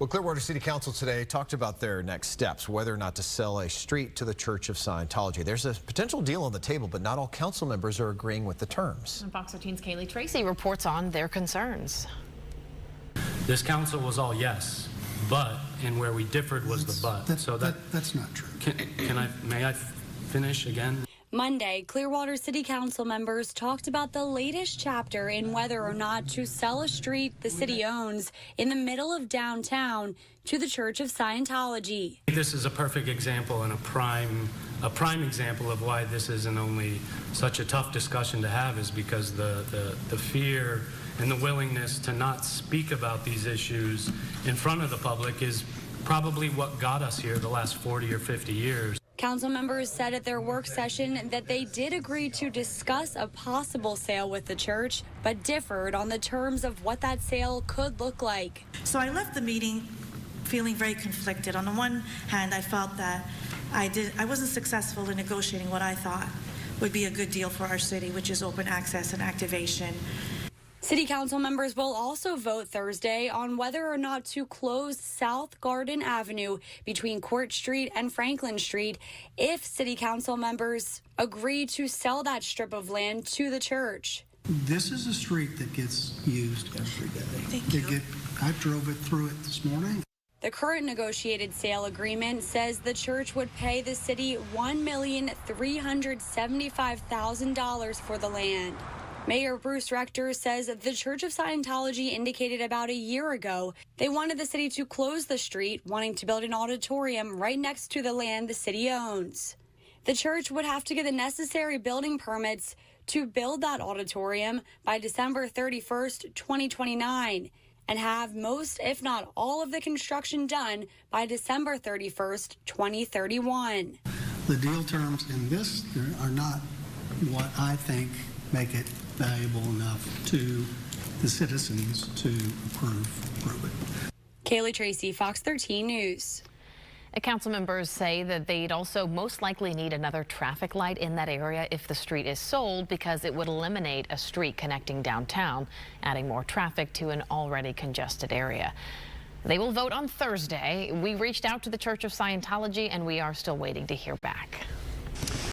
Well, Clearwater City Council today talked about their next steps, whether or not to sell a street to the Church of Scientology. There's a potential deal on the table, but not all council members are agreeing with the terms. And Fox 13's Kaylee Tracy reports on their concerns. This council was all yes, but, and where we differed was the but. That's not true. May I finish again? Monday, Clearwater City Council members talked about the latest chapter in whether or not to sell a street the city owns in the middle of downtown to the Church of Scientology. This is a perfect example and a prime example of why this isn't only such a tough discussion to have, is because the fear and the willingness to not speak about these issues in front of the public is probably what got us here the last 40 or 50 years. Council members said at their work session that they did agree to discuss a possible sale with the church, but differed on the terms of what that sale could look like. So I left the meeting feeling very conflicted. On the one hand, I felt that I wasn't successful in negotiating what I thought would be a good deal for our city, which is open access and activation. City Council members will also vote Thursday on whether or not to close South Garden Avenue between Court Street and Franklin Street if City Council members agree to sell that strip of land to the church. This is a street that gets used every day. Thank you. I drove through it this morning. The current negotiated sale agreement says the church would pay the city $1,375,000 for the land. Mayor Bruce Rector says the Church of Scientology indicated about a year ago they wanted the city to close the street, wanting to build an auditorium right next to the land the city owns. The church would have to get the necessary building permits to build that auditorium by December 31st, 2029, and have most, if not all, of the construction done by December 31st, 2031. The deal terms in this are not what I think make it valuable enough to the citizens to approve it. Kaylee Tracy, Fox 13 News. Council members say that they'd also most likely need another traffic light in that area if the street is sold, because it would eliminate a street connecting downtown, adding more traffic to an already congested area. They will vote on Thursday. We reached out to the Church of Scientology, and we are still waiting to hear back.